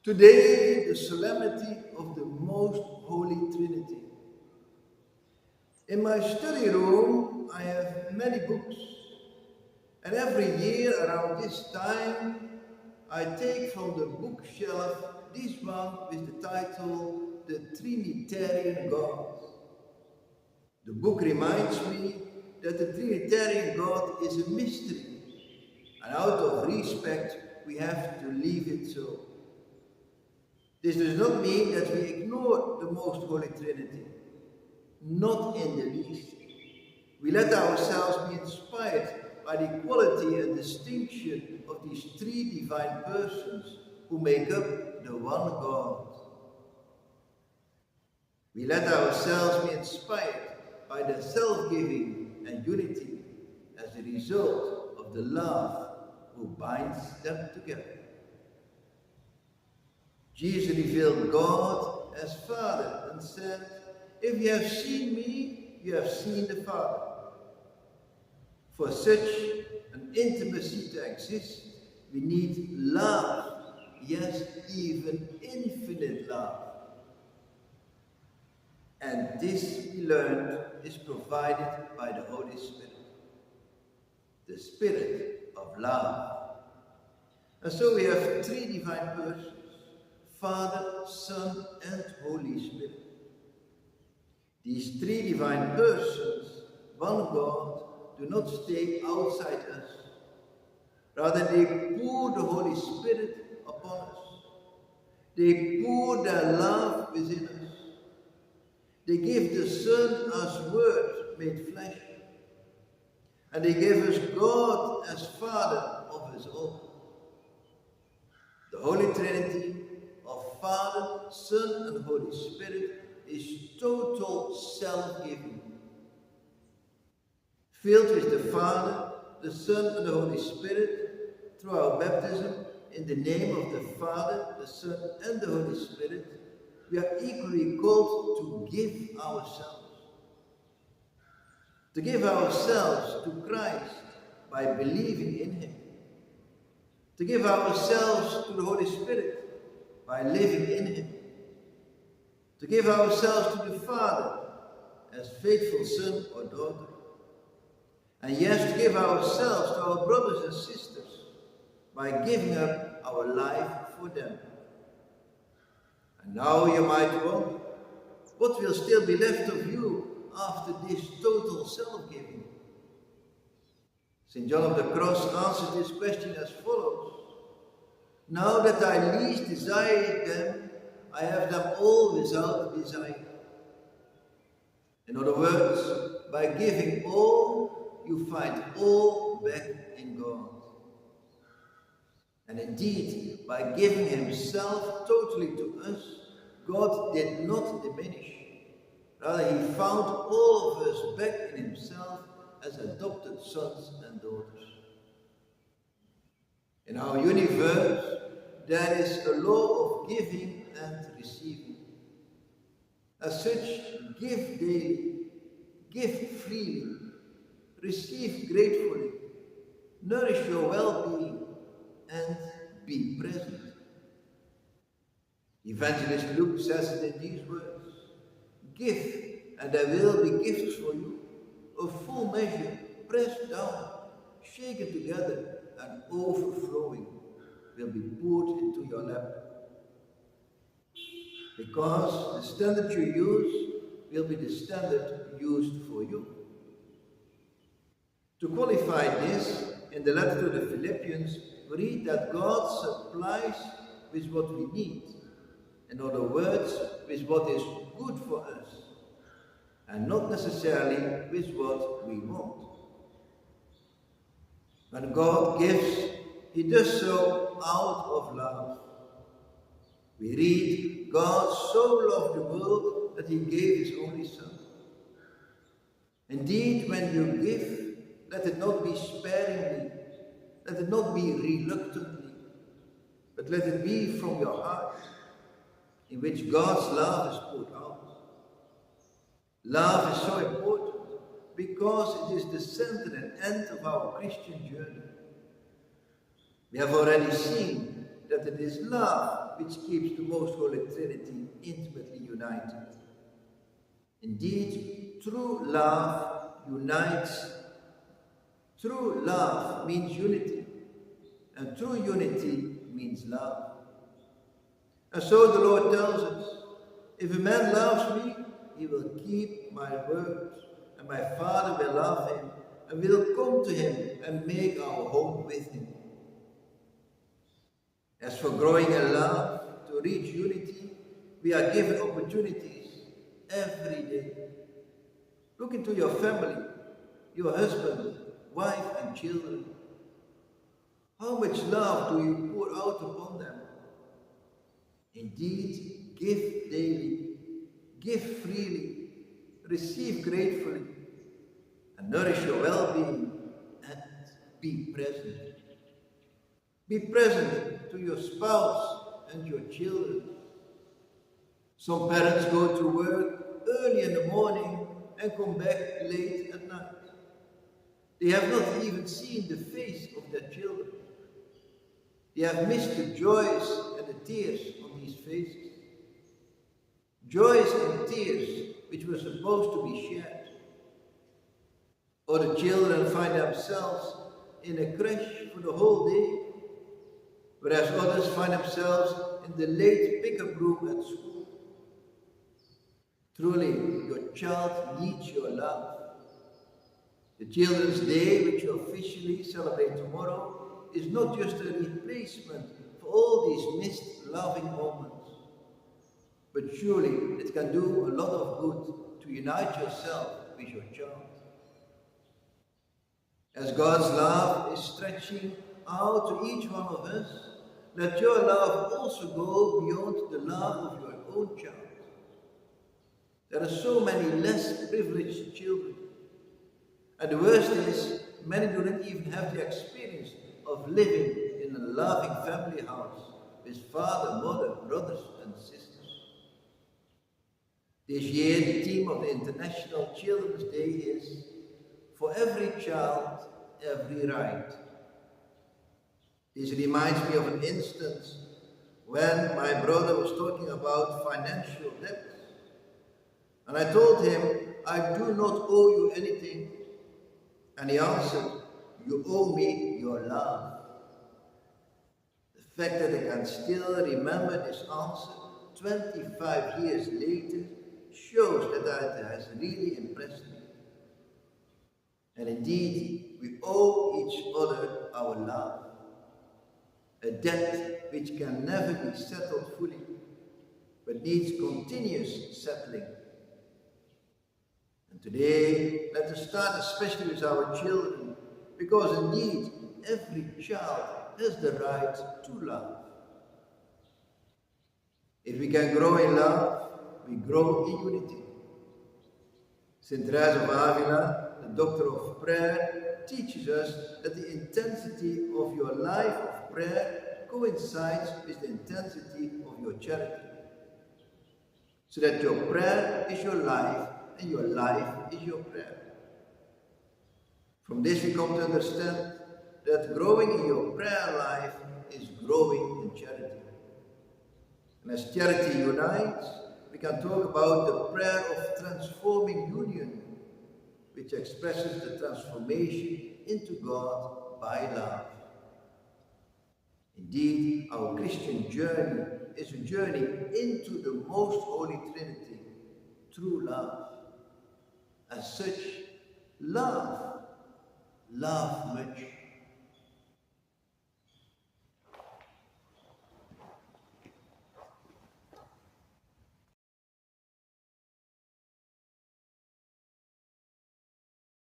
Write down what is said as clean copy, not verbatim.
Today, the solemnity of the Most Holy Trinity. In my study room, I have many books, and every year around this time, I take from the bookshelf this one with the title, The Trinitarian God. The book reminds me that the Trinitarian God is a mystery, and out of respect, we have to leave it so. This does not mean that we ignore the Most Holy Trinity. Not in the least. We let ourselves be inspired by the quality and distinction of these three divine persons who make up the one God. We let ourselves be inspired by their self-giving and unity as a result of the love who binds them together. Jesus revealed God as Father and said, "If you have seen me, you have seen the Father." For such an intimacy to exist, we need love, yes, even infinite love. And this, we learned, is provided by the Holy Spirit, the Spirit of love. And so we have three divine persons, Father, Son, and Holy Spirit. These three divine persons, one God, do not stay outside us. Rather, they pour the Holy Spirit upon us. They pour their love within us. They give the Son as Word made flesh. And they give us God as Father of His own. The Holy Trinity of Father, Son, and Holy Spirit is total self-giving. Filled with the Father, the Son, and the Holy Spirit, through our baptism, in the name of the Father, the Son, and the Holy Spirit, we are equally called to give ourselves. To give ourselves to Christ by believing in Him. To give ourselves to the Holy Spirit by living in Him. To give ourselves to the Father as faithful son or daughter. And yes, to give ourselves to our brothers and sisters by giving up our life for them. And now you might wonder, what will still be left of you after this total self-giving? St. John of the Cross answers this question as follows. Now that I least desire them, I have them all without desire. In other words, by giving all, you find all back in God. And indeed, by giving Himself totally to us, God did not diminish. Rather, He found all of us back in Himself as adopted sons and daughters. In our universe, there is a law of giving and receiving. As such, give daily, give freely, receive gratefully, nourish your well-being, and be present. Evangelist Luke says it in these words, "Give, and there will be gifts for you, a full measure, pressed down, shaken together, and overflowing, will be poured into your lap. Because the standard you use will be the standard used for you." To qualify this, in the letter to the Philippians, we read that God supplies with what we need. In other words, with what is good for us, and not necessarily with what we want. When God gives, He does so out of love. We read, God so loved the world that He gave His only Son. Indeed, when you give, let it not be sparingly, let it not be reluctantly, but let it be from your heart, in which God's love is poured out. Love is so important because it is the center and end of our Christian journey. We have already seen that it is love which keeps the Most Holy Trinity intimately united. Indeed, true love unites. True love means unity, and true unity means love. And so the Lord tells us, if a man loves me, he will keep my words, and my Father will love him, and will come to him and make our home with him. As for growing in love, to reach unity, we are given opportunities every day. Look into your family, your husband, wife and children. How much love do you pour out upon them? Indeed, give daily, give freely, receive gratefully, and nourish your well-being, and be present. Be present to your spouse and your children. Some parents go to work early in the morning and come back late at night. They have not even seen the face of their children. They have missed the joys and the tears on these faces. Joys and tears which were supposed to be shared. Or the children find themselves in a crash for the whole day, whereas others find themselves in the late pickup room at school. Truly, your child needs your love. The Children's Day, which you officially celebrate tomorrow, is not just a replacement for all these missed loving moments, but surely it can do a lot of good to unite yourself with your child. As God's love is stretching out to each one of us, let your love also go beyond the love of your own child. There are so many less privileged children. And the worst is, many do not even have the experience of living in a loving family house with father, mother, brothers and sisters. This year, the theme of the International Children's Day is, for every child, every right. This reminds me of an instance when my brother was talking about financial debt. And I told him, I do not owe you anything. And he answered, you owe me your love. The fact that I can still remember this answer 25 years later shows that it has really impressed me. And indeed, we owe each other our love. A debt which can never be settled fully, but needs continuous settling. And today, let us start especially with our children, because indeed, every child has the right to love. If we can grow in love, we grow in unity. Saint Therese of Avila, the doctor of prayer, teaches us that the intensity of your life of prayer coincides with the intensity of your charity. So that your prayer is your life, and your life is your prayer. From this we come to understand that growing in your prayer life is growing in charity. And as charity unites, we can talk about the prayer of transforming union, which expresses the transformation into God by love. Indeed, our Christian journey is a journey into the most holy Trinity through love. As such, love much.